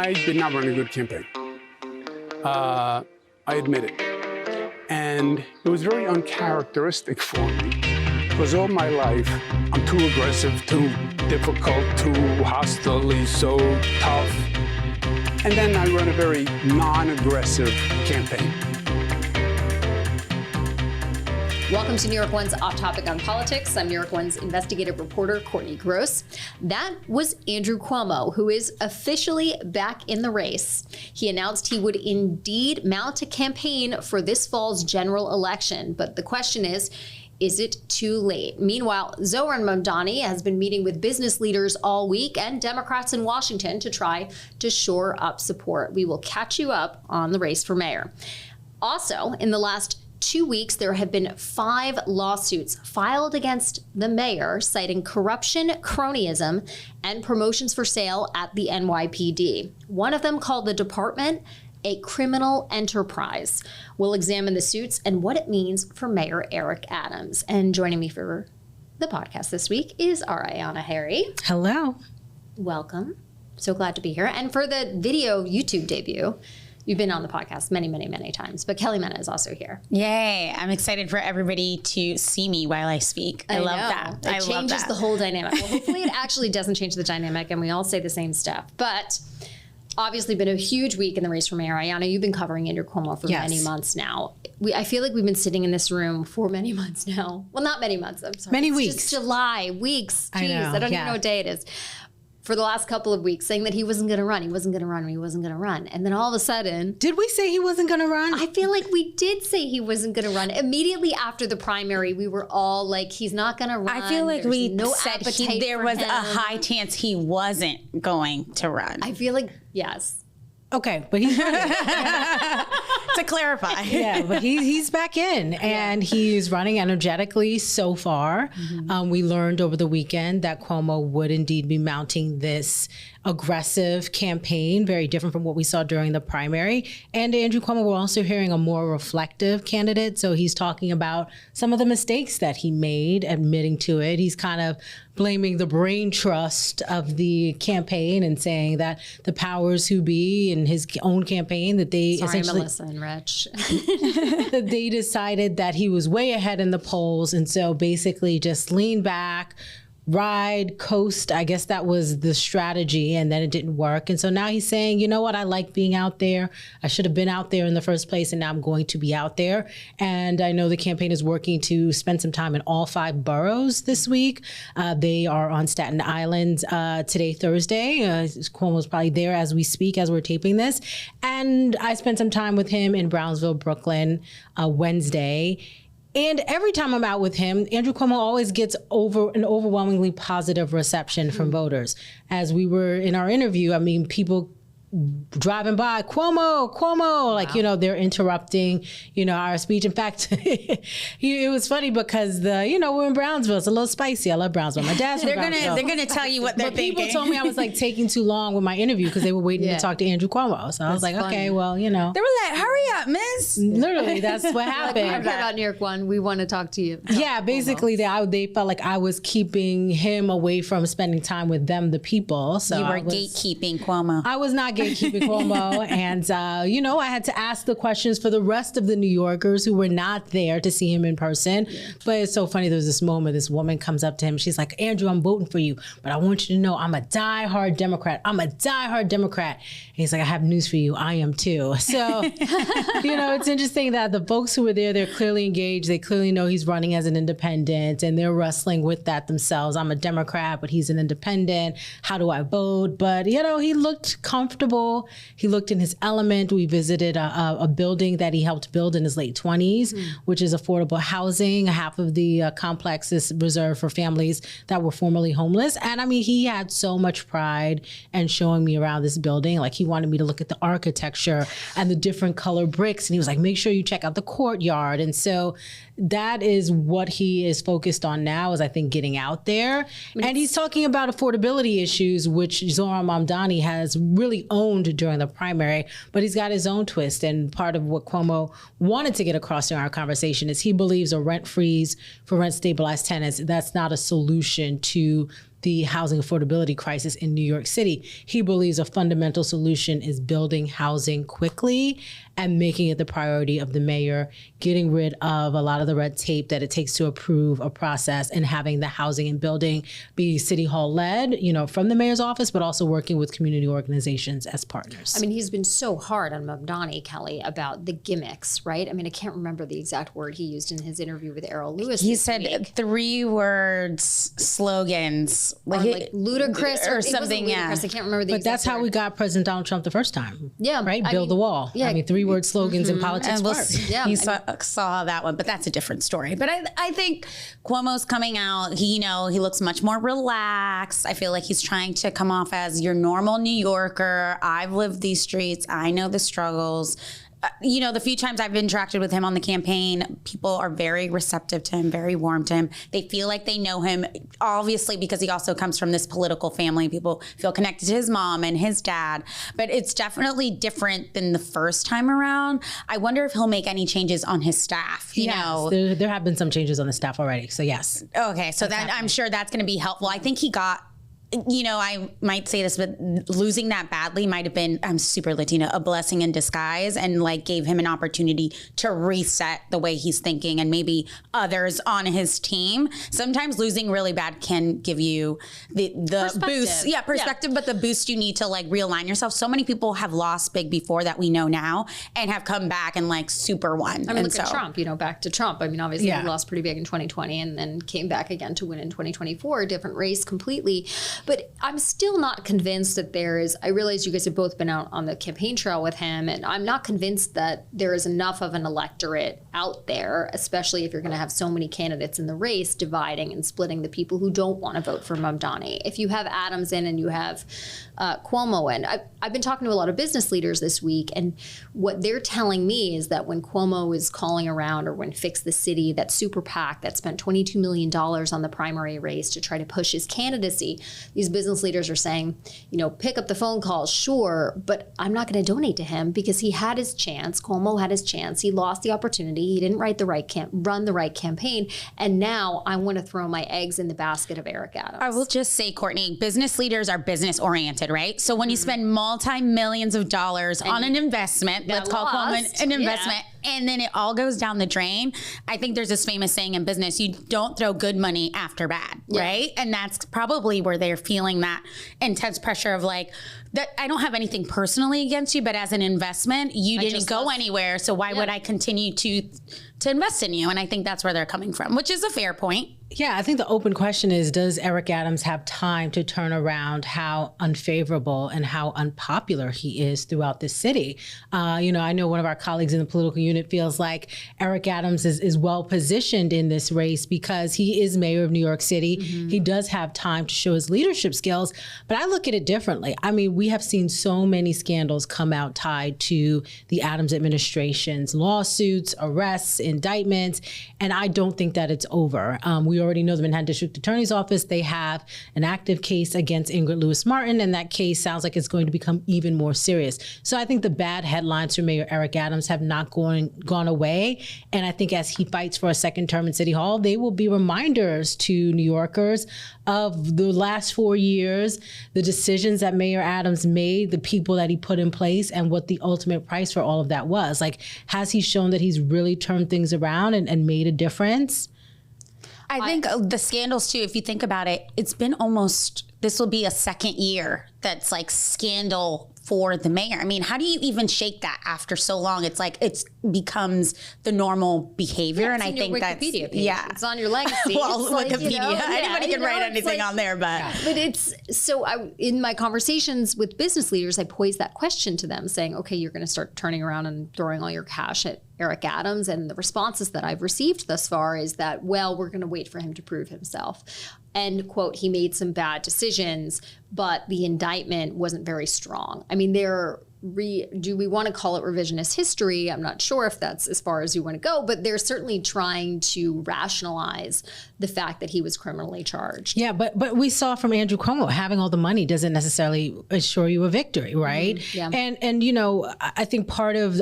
I did not run a good campaign. I admit it. And it was very uncharacteristic for me, because all my life, I'm too aggressive, too difficult, too hostile, so tough. And then I run a very non-aggressive campaign. Welcome to New York One's Off Topic on Politics. I'm New York One's investigative reporter, Courtney Gross. That was Andrew Cuomo, who is officially back in the race. He announced he would indeed mount a campaign for this fall's general election. But the question is it too late? Meanwhile, Zohran Mamdani has been meeting with business leaders all week and Democrats in Washington to try to shore up support. We will catch you up on the race for mayor. Also, in the last 2 weeks, there have been 5 lawsuits filed against the mayor citing corruption, cronyism, and promotions for sale at the NYPD. One of them called the department a criminal enterprise. We'll examine the suits and what it means for Mayor Eric Adams. And joining me for the podcast this week is our Ayana Harry. Hello. Welcome. So glad to be here. And for the video YouTube debut, you've been on the podcast many, many, many times, but Kelly Mena is also here. Yay. I'm excited for everybody to see me while I speak. I love that. It changes the whole dynamic. Well, hopefully it actually doesn't change the dynamic and we all say the same stuff. But obviously been a huge week in the race for mayor. Ayana, you've been covering Andrew Cuomo for many months now. I feel like we've been sitting in this room for many months now. Well, not many months, I'm sorry. Many it's weeks. Just July, weeks. Jeez, I don't even know what day it is. For the last couple of weeks, saying that he wasn't going to run, he wasn't going to run, he wasn't going to run. And then all of a sudden... Did we say he wasn't going to run? I feel like we did say he wasn't going to run. Immediately after the primary, we were all like, he's not going to run. I feel like There's no said appetite there for was him. a high chance he wasn't going to run. I feel like, yes. Okay, but he's running. To clarify. Yeah, but he's back in and he's running energetically so far. We learned over the weekend that Cuomo would indeed be mounting this aggressive campaign, very different from what we saw during the primary. And Andrew Cuomo, we're also hearing a more reflective candidate. So he's talking about some of the mistakes that he made, admitting to it. He's kind of blaming the brain trust of the campaign and saying that the powers who be in his own campaign, that they essentially... Melissa and Rich. that they decided that he was way ahead in the polls. And so basically just lean back, ride, coast. I guess that was the strategy, and then it didn't work. And so now he's saying, you know what, I like being out there. I should have been out there in the first place, and now I'm going to be out there. And I know the campaign is working to spend some time in all 5 boroughs this week. They are on Staten Island today, Thursday. Cuomo's probably there as we speak, as we're taping this. And I spent some time with him in Brownsville, Brooklyn, Wednesday. And every time I'm out with him, Andrew Cuomo always gets an overwhelmingly positive reception from voters. As we were in our interview, I mean, people driving by, Cuomo, like, you know, they're interrupting, you know, our speech. In fact, it was funny because we're in Brownsville. It's a little spicy. I love Brownsville. My dad's from Brownsville. They're gonna tell you what they're thinking. People told me I was like taking too long with my interview because they were waiting to talk to Andrew Cuomo. So I was like, funny. okay, well, you know. They were like, hurry up, miss. Literally, that's what happened. We care about New York One. We want to talk to you. Yeah, basically they felt like I was keeping him away from spending time with them, the people. So You were gatekeeping Cuomo. I was not gatekeeping Cuomo. And, I had to ask the questions for the rest of the New Yorkers who were not there to see him in person. Yeah. But it's so funny. There was this moment, this woman comes up to him. She's like, Andrew, I'm voting for you, but I want you to know I'm a diehard Democrat. And he's like, I have news for you. I am too. So, it's interesting that the folks who were there, they're clearly engaged. They clearly know he's running as an independent and they're wrestling with that themselves. I'm a Democrat, but he's an independent. How do I vote? But, he looked comfortable. He looked in his element. We visited a building that he helped build in his late 20s, which is affordable housing. Half of the complex is reserved for families that were formerly homeless. And I mean, he had so much pride in showing me around this building. Like, he wanted me to look at the architecture and the different color bricks. And he was like, make sure you check out the courtyard. And so that is what he is focused on now, is I think getting out there. And he's talking about affordability issues, which Zohran Mamdani has really owned during the primary, but he's got his own twist. And part of what Cuomo wanted to get across in our conversation is he believes a rent freeze for rent stabilized tenants, that's not a solution to the housing affordability crisis in New York City. He believes a fundamental solution is building housing quickly and making it the priority of the mayor, getting rid of a lot of the red tape that it takes to approve a process, and having the housing and building be City Hall led, from the mayor's office, but also working with community organizations as partners. I mean, he's been so hard on Mamdani, Kelly, about the gimmicks, right? I mean, I can't remember the exact word he used in his interview with Errol Lewis. He said 3 words, slogans, like ludicrous or something. Yeah, I can't remember the But exact that's how word. we got President Donald Trump the first time. Yeah, right. I Build mean, the wall. yeah. I mean, 3-word slogans in politics And work. you saw that one, but that's a different story. But I think Cuomo's coming out. He looks much more relaxed. I feel like he's trying to come off as your normal New Yorker. I've lived these streets. I know the struggles. The few times I've interacted with him on the campaign, people are very receptive to him, very warm to him. They feel like they know him, obviously, because he also comes from this political family. People feel connected to his mom and his dad. But it's definitely different than the first time around. I wonder if he'll make any changes on his staff. You know, there have been some changes on the staff already. So yes. Okay, so that I'm sure that's going to be helpful. I think he got. I might say this, but losing that badly might have been, I'm super Latina, a blessing in disguise, and gave him an opportunity to reset the way he's thinking, and maybe others on his team. Sometimes losing really bad can give you the boost. Yeah, perspective, but the boost you need to realign yourself. So many people have lost big before that we know now and have come back and super won. I mean, look at Trump, back to Trump. I mean, obviously he lost pretty big in 2020 and then came back again to win in 2024, a different race completely. But I'm still not convinced that I realize you guys have both been out on the campaign trail with him, and I'm not convinced that there is enough of an electorate out there, especially if you're going to have so many candidates in the race, dividing and splitting the people who don't want to vote for Mamdani. If you have Adams in and you have Cuomo in, I've been talking to a lot of business leaders this week, and what they're telling me is that when Cuomo is calling around, or when Fix the City, that super PAC that spent $22 million on the primary race to try to push his candidacy, these business leaders are saying, pick up the phone calls, sure, but I'm not going to donate to him because he had his chance. Cuomo had his chance. He lost the opportunity. He didn't run the right campaign. And now I want to throw my eggs in the basket of Eric Adams. I will just say, Courtney, business leaders are business oriented, right? So when you spend multi-millions of dollars on an investment, let's call Cuomo an investment, and then it all goes down the drain. I think there's this famous saying in business, you don't throw good money after bad, right? And that's probably where they're feeling that intense pressure of that I don't have anything personally against you, but as an investment, you didn't go anywhere. So why would I continue to invest in you? And I think that's where they're coming from, which is a fair point. Yeah, I think the open question is, does Eric Adams have time to turn around how unfavorable and how unpopular he is throughout the city? I know one of our colleagues in the political unit feels like Eric Adams is well positioned in this race because he is mayor of New York City. Mm-hmm. He does have time to show his leadership skills, but I look at it differently. I mean, we have seen so many scandals come out tied to the Adams administration's lawsuits, arrests, indictments, and I don't think that it's over. We already know the Manhattan District Attorney's Office, they have an active case against Ingrid Lewis-Martin, and that case sounds like it's going to become even more serious. So I think the bad headlines for Mayor Eric Adams have not gone away. And I think as he fights for a second term in City Hall, they will be reminders to New Yorkers of the last 4 years, the decisions that Mayor Adams made, the people that he put in place, and what the ultimate price for all of that was. Has he shown that he's really turned things around and made a difference? I think the scandals too, if you think about it, it's been this will be a second year that's scandal for the mayor. I mean, how do you even shake that after so long? It's it becomes the normal behavior. And I think that's, Wikipedia page. It's on your legacy. Well, Wikipedia, anybody can write anything on there, but. But in my conversations with business leaders, I posed that question to them saying, okay, you're going to start turning around and throwing all your cash at Eric Adams. And the responses that I've received thus far is that, well, we're going to wait for him to prove himself. End quote, he made some bad decisions, but the indictment wasn't very strong. I mean, there do we want to call it revisionist history? I'm not sure if that's as far as you want to go, but they're certainly trying to rationalize the fact that he was criminally charged. Yeah, but we saw from Andrew Cuomo, having all the money doesn't necessarily assure you a victory, right? Yeah. And you know, I think part of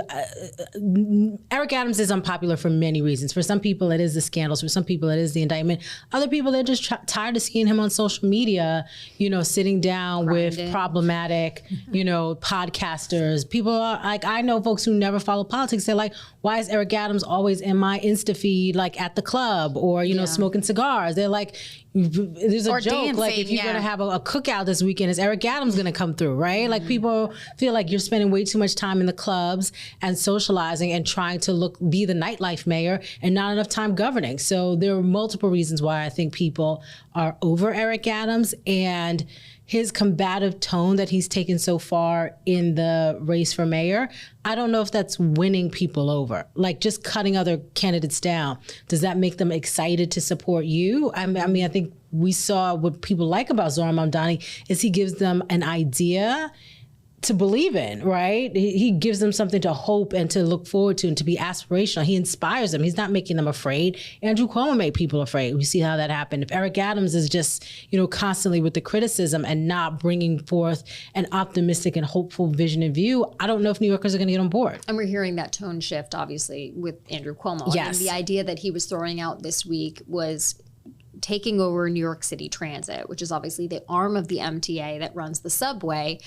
Eric Adams is unpopular for many reasons. For some people, it is the scandals. For some people, it is the indictment. Other people, they're just tired of seeing him on social media, you know, sitting down with problematic, you know, podcasters. People are like, I know folks who never follow politics. They're like, why is Eric Adams always in my Insta feed, like at the club or, you know, smoking cigars? They're like, there's a Or joke, dancing, like if you're going to have a cookout this weekend, is Eric Adams going to come through, right? Like people feel like you're spending way too much time in the clubs and socializing and trying to be the nightlife mayor and not enough time governing. So there are multiple reasons why I think people are over Eric Adams, and his combative tone that he's taken so far in the race for mayor, I don't know if that's winning people over. Like just cutting other candidates down, does that make them excited to support you? I mean, I think we saw what people like about Zohran Mamdani is he gives them an idea to believe in, right? He gives them something to hope and to look forward to and to be aspirational. He inspires them. He's not making them afraid. Andrew Cuomo made people afraid. We see how that happened. If Eric Adams is just, you know, constantly with the criticism and not bringing forth an optimistic and hopeful vision and view, I don't know if New Yorkers are going to get on board. And we're hearing that tone shift, obviously, with Andrew Cuomo. Yes. And the idea that he was throwing out this week was taking over New York City Transit, which is obviously the arm of the MTA that runs the subway,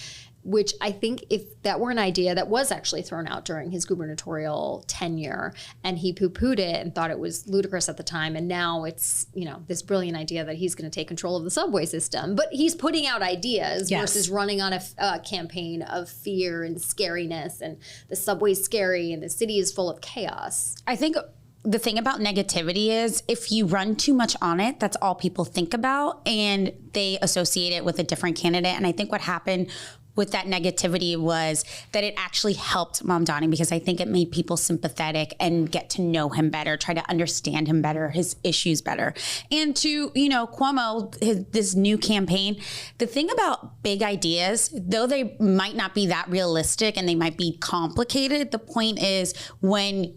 which I think if that were an idea that was actually thrown out during his gubernatorial tenure and he poo-pooed it and thought it was ludicrous at the time, and now it's, you know, this brilliant idea that he's going to take control of the subway system. But he's putting out ideas versus running on a campaign of fear and scariness, and the subway's scary and the city is full of chaos. I think the thing about negativity is if you run too much on it, that's all people think about, and they associate it with a different candidate. And I think what happened with that negativity was that it actually helped Mamdani, because I think it made people sympathetic and get to know him better, try to understand him better, his issues better. And to, you know, Cuomo, this new campaign, the thing about big ideas, though they might not be that realistic and they might be complicated, the point is when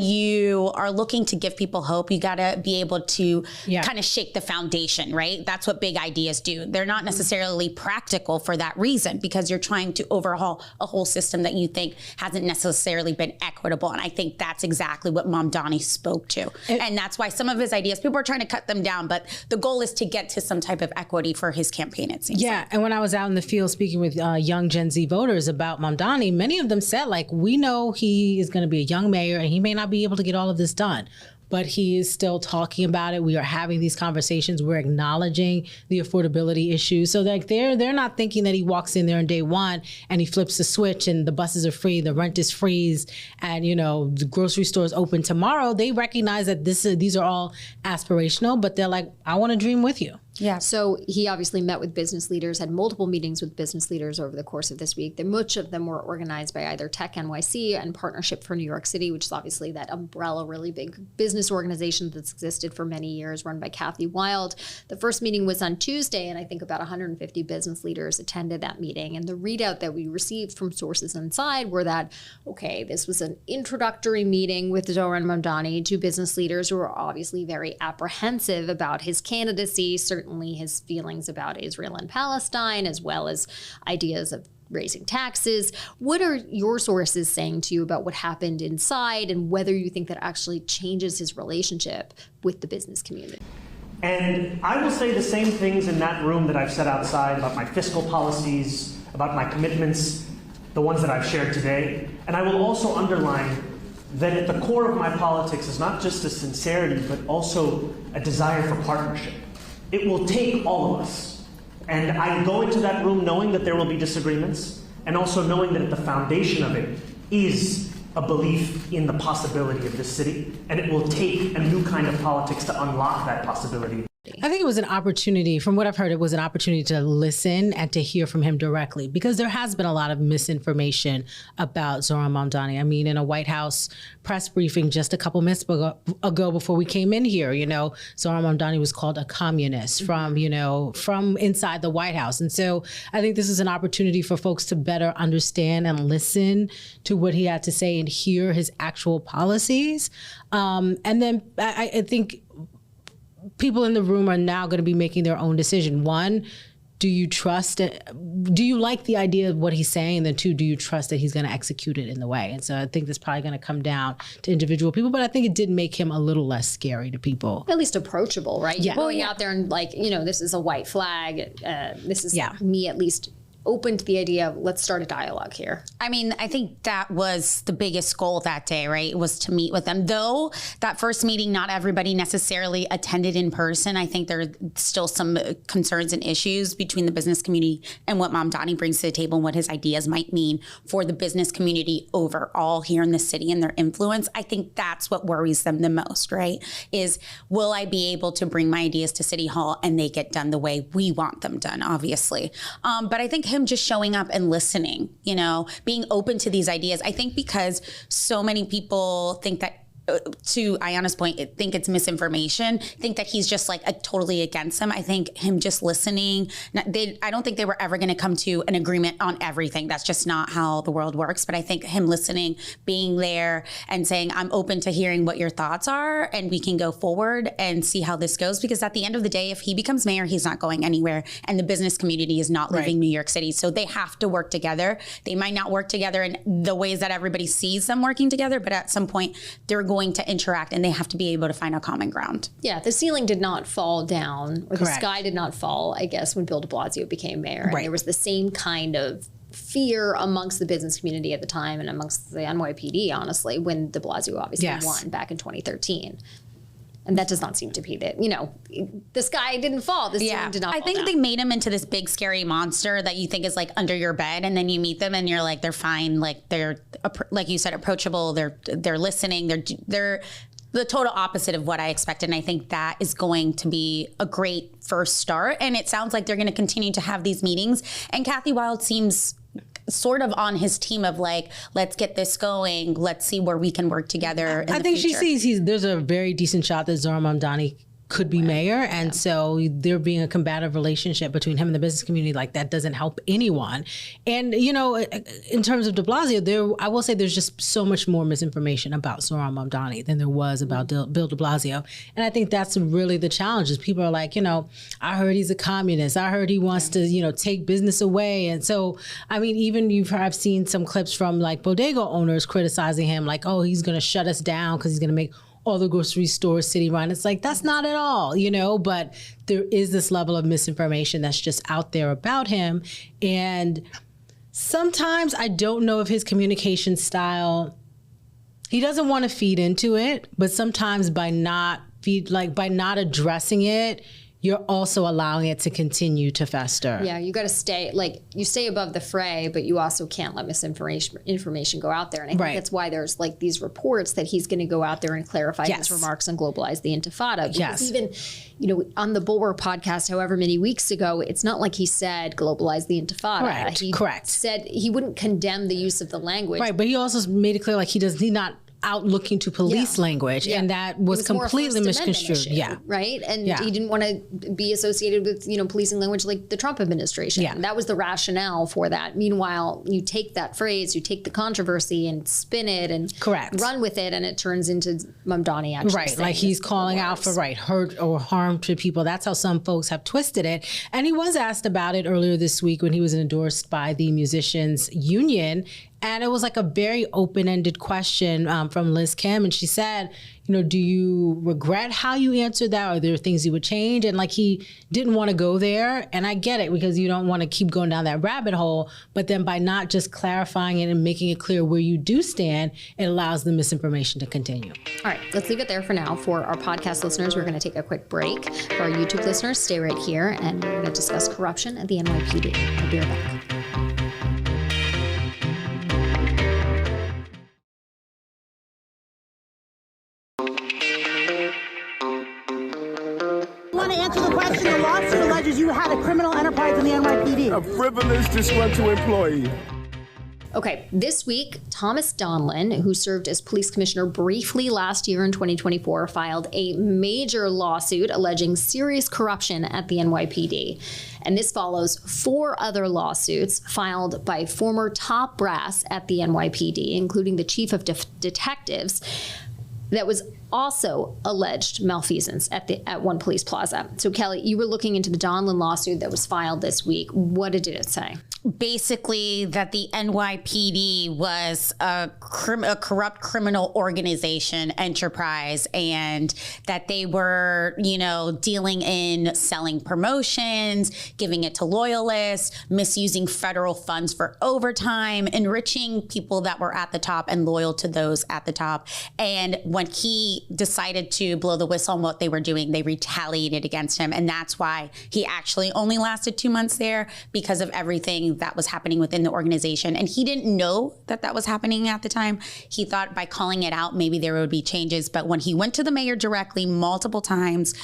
you are looking to give people hope, you got to be able to kind of shake the foundation, right? That's what big ideas do. They're not necessarily practical for that reason, because you're trying to overhaul a whole system that you think hasn't necessarily been equitable. And I think that's exactly what Mamdani spoke to. And that's why some of his ideas, people are trying to cut them down, but the goal is to get to some type of equity for his campaign, it seems like. And when I was out in the field speaking with young Gen Z voters about Mamdani, many of them said, like, we know he is going to be a young mayor and he may not be able to get all of this done, but he is still talking about it. We are having these conversations. We're acknowledging the affordability issues. So like they're not thinking that he walks in there on day one and he flips the switch and the buses are free, the rent is freeze, and you know the grocery stores open tomorrow. They recognize that these are all aspirational, but they're like, I want to dream with you. Yeah. So he obviously met with business leaders, had multiple meetings with business leaders over the course of this week. Much of them were organized by either Tech NYC and Partnership for New York City, which is obviously that umbrella, really big business organization that's existed for many years, run by Kathy Wild. The first meeting was on Tuesday, and I think about 150 business leaders attended that meeting. And the readout that we received from sources inside were that, okay, this was an introductory meeting with Zohran Mamdani, two business leaders who are obviously very apprehensive about his candidacy, certainly his feelings about Israel and Palestine, as well as ideas of raising taxes. What are your sources saying to you about what happened inside and whether you think that actually changes his relationship with the business community? And I will say the same things in that room that I've said outside about my fiscal policies, about my commitments, the ones that I've shared today. And I will also underline that at the core of my politics is not just a sincerity, but also a desire for partnership. It will take all of us. And I go into that room knowing that there will be disagreements, and also knowing that at the foundation of it is a belief in the possibility of this city, and it will take a new kind of politics to unlock that possibility. opportunity? I think it was an opportunity. From what I've heard, it was an opportunity to listen and to hear from him directly, because there has been a lot of misinformation about Zohran Mamdani. I mean, in a White House press briefing just a couple minutes ago before we came in here, Zohran Mamdani was called a communist from inside the White House. And so I think this is an opportunity for folks to better understand and listen to what he had to say and hear his actual policies. And then I think people in the room are now going to be making their own decision. One, do you trust it? Do you like the idea of what he's saying? And then two, do you trust that he's going to execute it in the way? And so I think that's probably going to come down to individual people, but I think it did make him a little less scary to people. At least approachable, right? Yeah. Going out there and this is a white flag. This is me at least open to the idea of let's start a dialogue here. I mean, I think that was the biggest goal that day, right? Was to meet with them. Though that first meeting, not everybody necessarily attended in person. I think there are still some concerns and issues between the business community and what Mamdani brings to the table and what his ideas might mean for the business community overall here in the city and their influence. I think that's what worries them the most, right? Is will I be able to bring my ideas to City Hall and they get done the way we want them done, obviously. But I think him just showing up and listening, being open to these ideas. I think because so many people think that, to Ayana's point, think it's misinformation, think that he's just totally against them. I think him just listening, I don't think they were ever going to come to an agreement on everything. That's just not how the world works. But I think him listening, being there and saying, I'm open to hearing what your thoughts are and we can go forward and see how this goes. Because at the end of the day, if he becomes mayor, he's not going anywhere and the business community is not leaving New York City. So they have to work together. They might not work together in the ways that everybody sees them working together, but at some point they're going to interact and they have to be able to find a common ground. Yeah, the ceiling did not fall down, or the sky did not fall, I guess, when Bill de Blasio became mayor. And there was the same kind of fear amongst the business community at the time and amongst the NYPD, honestly, when de Blasio obviously won back in 2013. And that does not seem to be the sky didn't fall. The ceiling did not fall I think down. they made him into this big scary monster that you think is under your bed, and then you meet them and you're like, they're fine. They're, like you said, approachable. They're listening. They're the total opposite of what I expected. And I think that is going to be a great first start. And it sounds like they're going to continue to have these meetings. And Kathy Wild seems sort of on his team of let's get this going. Let's see where we can work together. I think she sees there's a very decent shot that Zohran Mamdani could be mayor. And so there being a combative relationship between him and the business community, that doesn't help anyone. And, in terms of de Blasio, I will say there's just so much more misinformation about Zohran Mamdani than there was about Bill de Blasio. And I think that's really the challenge is people are like, I heard he's a communist. I heard he wants to, take business away. And so, I mean, even I've seen some clips from bodega owners criticizing him, oh, he's going to shut us down because he's going to make all the grocery stores city run. It's that's not at all, but there is this level of misinformation that's just out there about him. And sometimes I don't know if his communication style, he doesn't want to feed into it, but sometimes by not addressing it, you're also allowing it to continue to fester. Yeah, you got to stay, you stay above the fray, but you also can't let misinformation go out there. And I think that's why there's these reports that he's going to go out there and clarify his remarks and globalize the Intifada. Because even, on the Bulwark podcast, however many weeks ago, it's not like he said globalize the Intifada. He said he wouldn't condemn the use of the language. Right, but he also made it clear he's not out looking to police language, and that was completely misconstrued. Right, and he didn't want to be associated with policing language like the Trump administration. And that was the rationale for that. Meanwhile, you take that phrase, you take the controversy and spin it and run with it, and it turns into Mamdani actually saying he's calling out for hurt or harm to people. That's how some folks have twisted it. And he was asked about it earlier this week when he was endorsed by the musicians union. And it was a very open-ended question from Liz Kim. And she said, do you regret how you answered that? Or are there things you would change? And he didn't want to go there. And I get it because you don't want to keep going down that rabbit hole. But then by not just clarifying it and making it clear where you do stand, it allows the misinformation to continue. All right, let's leave it there for now. For our podcast listeners, we're going to take a quick break. For our YouTube listeners, stay right here. And we're going to discuss corruption at the NYPD. I'll be right back. Want to answer the alleges you had a criminal enterprise in the NYPD. A frivolous, disgruntled employee. Okay, this week, Thomas Donlan, who served as police commissioner briefly last year in 2024, filed a major lawsuit alleging serious corruption at the NYPD. And this follows 4 other lawsuits filed by former top brass at the NYPD, including the chief of detectives, that was also alleged malfeasance at one police plaza. So Kelly, you were looking into the Donlan lawsuit that was filed this week. What did it say? Basically that the NYPD was a corrupt criminal organization enterprise, and that they were, dealing in selling promotions, giving it to loyalists, misusing federal funds for overtime, enriching people that were at the top and loyal to those at the top. And when he decided to blow the whistle on what they were doing, they retaliated against him. And that's why he actually only lasted 2 months there, because of everything that was happening within the organization. And he didn't know that was happening at the time. He thought by calling it out, maybe there would be changes. But when he went to the mayor directly multiple times,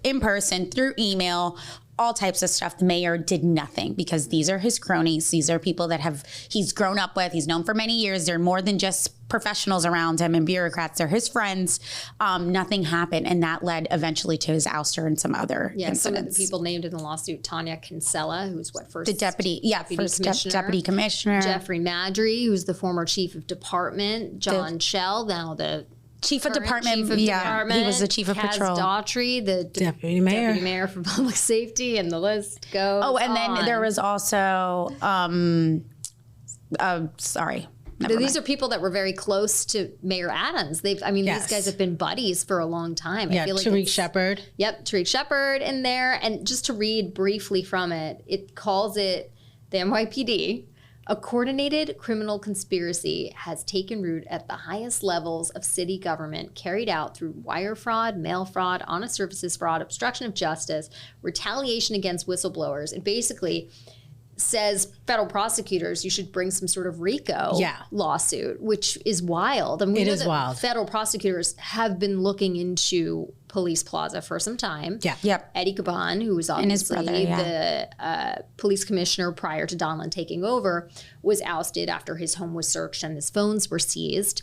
in person, through email, all types of stuff, the mayor did nothing, because these are his cronies. These are people that he's grown up with. He's known for many years. They're more than just professionals around him and bureaucrats. They're his friends. Nothing happened. And that led eventually to his ouster and some other incidents. Some of the people named in the lawsuit: Tanya Kinsella, who's first the deputy commissioner. Jeffrey Madry, who's the former chief of department. John Schell, now the Chief of department, he was the chief of Kaz patrol. Daughtry, the deputy mayor for public safety, and the list goes Oh, and on. then there was also, These are people that were very close to Mayor Adams. These guys have been buddies for a long time. Yeah, I feel like Tariq Shepard. Yep, Tariq Shepard in there. And just to read briefly from it, it calls it the NYPD. A coordinated criminal conspiracy has taken root at the highest levels of city government, carried out through wire fraud, mail fraud, honest services fraud, obstruction of justice, retaliation against whistleblowers. It basically says federal prosecutors, you should bring some sort of RICO lawsuit, which is wild. I mean, it is wild. Federal prosecutors have been looking into Police Plaza for some time. Yeah. Yep. Eddie Caban, who was obviously the police commissioner prior to Donlan taking over, was ousted after his home was searched and his phones were seized.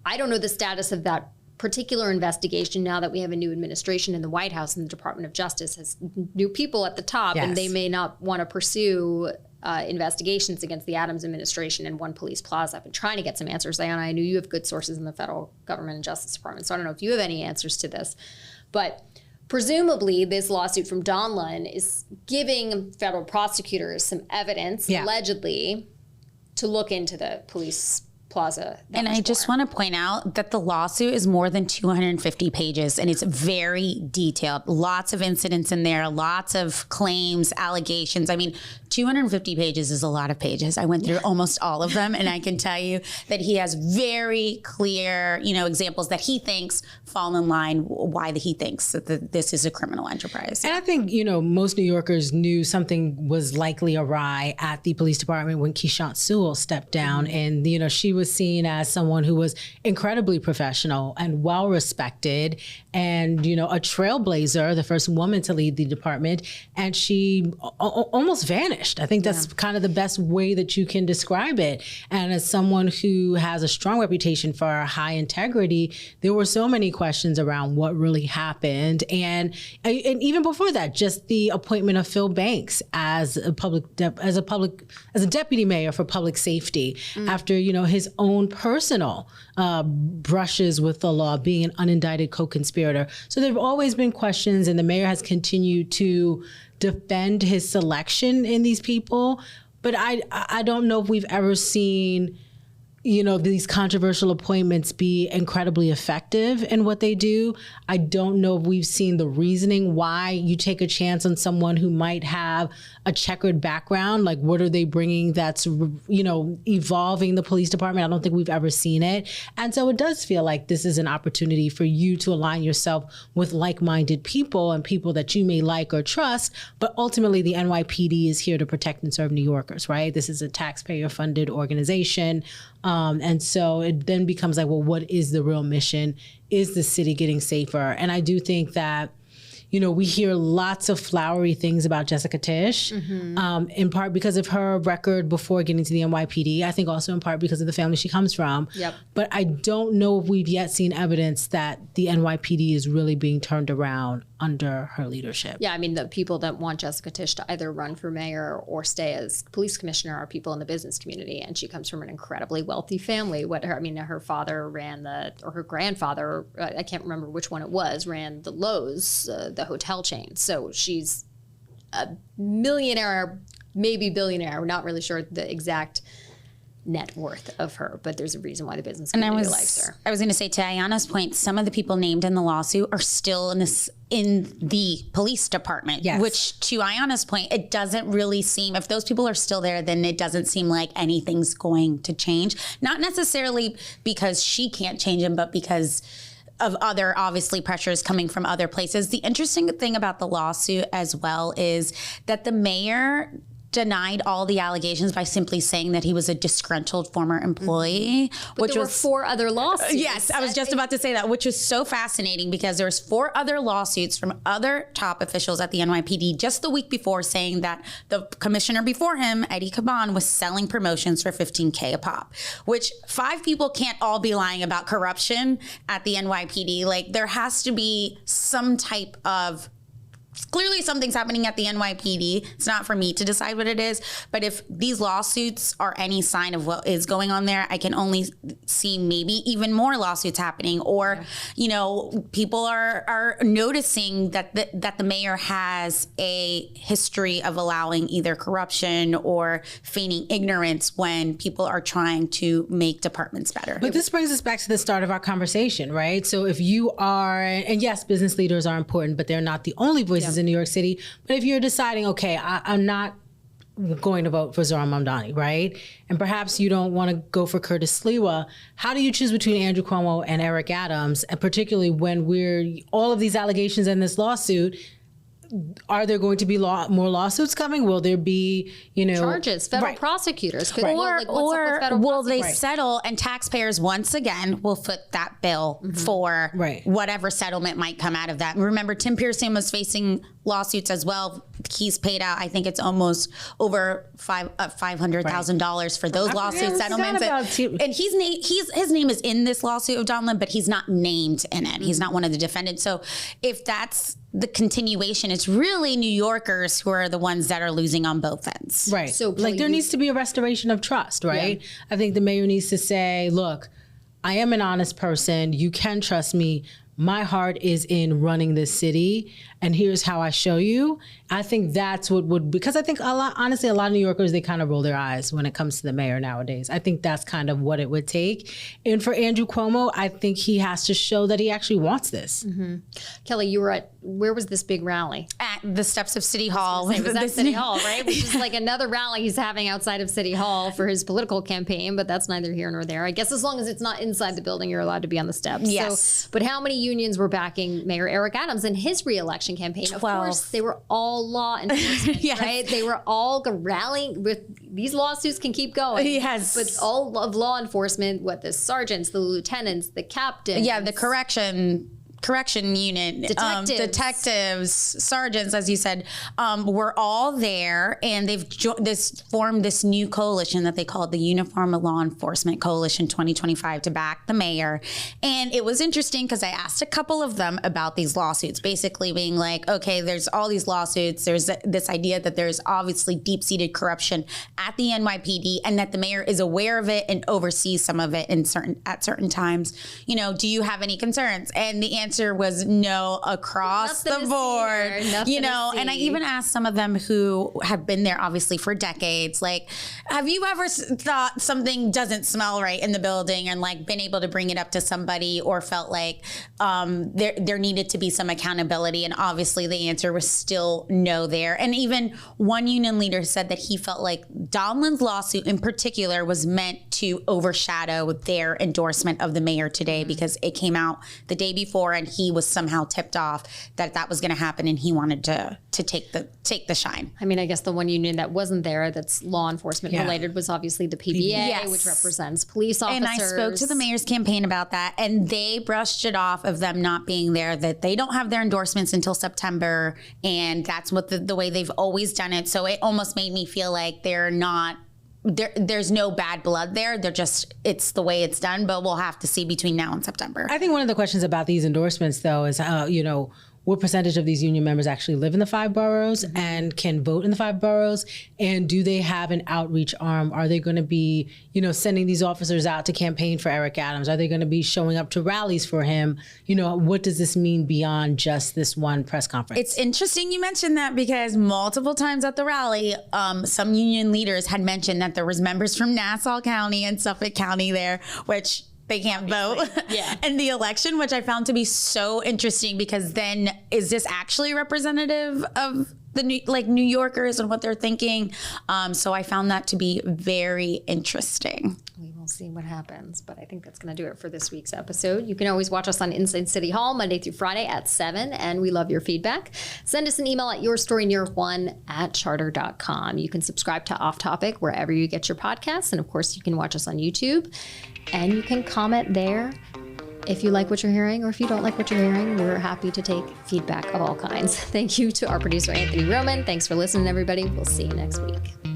I don't know the status of that particular investigation now that we have a new administration in the White House, and the Department of Justice has new people at the top, and they may not want to pursue investigations against the Adams administration and One Police Plaza. I've been trying to get some answers. Ayana, I know you have good sources in the federal government and Justice Department, so I don't know if you have any answers to this. But presumably this lawsuit from Donlan is giving federal prosecutors some evidence, allegedly, to look into the Police Plaza. And I just want to point out that the lawsuit is more than 250 pages, and it's very detailed. Lots of incidents in there, lots of claims, allegations. I mean, 250 pages is a lot of pages. I went through almost all of them, and I can tell you that he has very clear, examples that he thinks fall in line why he thinks that this is a criminal enterprise. And I think, most New Yorkers knew something was likely awry at the police department when Keishant Sewell stepped down. And, she was seen as someone who was incredibly professional and well respected, and a trailblazer, the first woman to lead the department, and she almost vanished. I think that's kind of the best way that you can describe it. And as someone who has a strong reputation for high integrity, there were so many questions around what really happened, and even before that, just the appointment of Phil Banks as a deputy mayor for public safety after his own personal brushes with the law, being an unindicted co-conspirator. So there have always been questions, and the mayor has continued to defend his selection in these people. But I don't know if we've ever seen these controversial appointments be incredibly effective in what they do. I don't know if we've seen the reasoning why you take a chance on someone who might have a checkered background. Like, what are they bringing that's, evolving the police department? I don't think we've ever seen it. And so it does feel like this is an opportunity for you to align yourself with like-minded people and people that you may like or trust. But ultimately, the NYPD is here to protect and serve New Yorkers, right? This is a taxpayer-funded organization. And so it then becomes like, well, what is the real mission? Is the city getting safer? And I do think that, we hear lots of flowery things about Jessica Tisch, in part because of her record before getting to the NYPD. I think also in part because of the family she comes from. Yep. But I don't know if we've yet seen evidence that the NYPD is really being turned around under her leadership. Yeah, I mean, the people that want Jessica Tisch to either run for mayor or stay as police commissioner are people in the business community, and she comes from an incredibly wealthy family. Her father ran her grandfather, I can't remember which one it was, ran the Lowe's, the hotel chain. So she's a millionaire, maybe billionaire. We're not really sure the exact net worth of her, but there's a reason why the business community likes her. I was going to say, to Ayana's point, some of the people named in the lawsuit are still in the police department, Yes. which, to Ayana's point, it doesn't really seem, if those people are still there, then it doesn't seem like anything's going to change. Not necessarily because she can't change them, but because of other, obviously, pressures coming from other places. The interesting thing about the lawsuit as well is that the mayor denied all the allegations by simply saying that he was a disgruntled former employee, But there were 4 other lawsuits. Yes, I was just about to say that, which was so fascinating because there's 4 other lawsuits from other top officials at the NYPD just the week before saying that the commissioner before him, Eddie Caban, was selling promotions for $15K a pop, which 5 people can't all be lying about corruption at the NYPD. Like, there has to be some type of, clearly something's happening at the NYPD. It's not for me to decide what it is, but if these lawsuits are any sign of what is going on there, I can only see maybe even more lawsuits happening, or people are noticing that the mayor has a history of allowing either corruption or feigning ignorance when people are trying to make departments better. But this brings us back to the start of our conversation, right? So if you are, and yes, business leaders are important, but they're not the only voices in New York City. But if you're deciding, okay, I'm not going to vote for Zohran Mamdani, right? And perhaps you don't want to go for Curtis Sliwa. How do you choose between Andrew Cuomo and Eric Adams? And particularly when all of these allegations in this lawsuit, are there going to be more lawsuits coming? Will there be, charges, federal prosecutors? Could, Or will they prosecutors? settle, and taxpayers once again will foot that bill for whatever settlement might come out of that. And remember, Tim Pearson was facing lawsuits as well. He's paid out, I think it's almost over $500,000 for those lawsuit settlements. And his name is in this lawsuit of Donlin, but he's not named in it. He's not one of the defendants. So if that's the continuation, it's really New Yorkers who are the ones that are losing on both ends. Right. So there needs to be a restoration of trust, right? Yeah. I think the mayor needs to say, look, I am an honest person. You can trust me. My heart is in running this city, and here's how I show you. I think that's what would, because I think honestly, a lot of New Yorkers, they kind of roll their eyes when it comes to the mayor nowadays. I think that's kind of what it would take. And for Andrew Cuomo, I think he has to show that he actually wants this. Mm-hmm. Kelly, you were where was this big rally? At the steps of City Hall. Was that City Hall, right? Which is like another rally he's having outside of City Hall for his political campaign, but that's neither here nor there. I guess as long as it's not inside the building, you're allowed to be on the steps. Yes. So, but how many unions were backing Mayor Eric Adams in his re-election campaign? 12. Of course, they were all law enforcement, Yes. right? They were all rallying with, these lawsuits can keep going. Yes. But all of law enforcement, the sergeants, the lieutenants, the captains. Yeah, the correction unit, detectives, sergeants, as you said, were all there, and they've formed this new coalition that they called the Uniform Law Enforcement Coalition 2025 to back the mayor. And it was interesting because I asked a couple of them about these lawsuits, basically being like, okay, there's all these lawsuits. There's this idea that there's obviously deep-seated corruption at the NYPD, and that the mayor is aware of it and oversees some of it at certain times. Do you have any concerns? And the answer was no across the board. And I even asked some of them who have been there obviously for decades, like, have you ever thought something doesn't smell right in the building and been able to bring it up to somebody, or felt like there needed to be some accountability? And obviously the answer was still no there. And even one union leader said that he felt like Donlin's lawsuit in particular was meant to overshadow their endorsement of the mayor today because it came out the day before and he was somehow tipped off that was going to happen and he wanted to take the shine. I mean, I guess the one union that wasn't there that's law enforcement related was obviously the PBA, Yes. which represents police officers. And I spoke to the mayor's campaign about that, and they brushed it off of them not being there, that they don't have their endorsements until September, and that's what the way they've always done it. So it almost made me feel like they're not, there's no bad blood there. They're just, it's the way it's done, but we'll have to see between now and September. I think one of the questions about these endorsements, though, is what percentage of these union members actually live in the 5 boroughs and can vote in the 5 boroughs? And do they have an outreach arm? Are they going to be, sending these officers out to campaign for Eric Adams? Are they going to be showing up to rallies for him? What does this mean beyond just this one press conference? It's interesting you mentioned that because multiple times at the rally, some union leaders had mentioned that there was members from Nassau County and Suffolk County there, which they can't vote in the election, which I found to be so interesting because then is this actually representative of the New Yorkers and what they're thinking? So I found that to be very interesting. We will see what happens, but I think that's going to do it for this week's episode. You can always watch us on Inside City Hall Monday through Friday at 7, and we love your feedback. Send us an email at yourstoryNewYork1@charter.com. You can subscribe to Off Topic wherever you get your podcasts, and of course, you can watch us on YouTube, and you can comment there. If you like what you're hearing or if you don't like what you're hearing, we're happy to take feedback of all kinds. Thank you to our producer, Anthony Roman. Thanks for listening, everybody. We'll see you next week.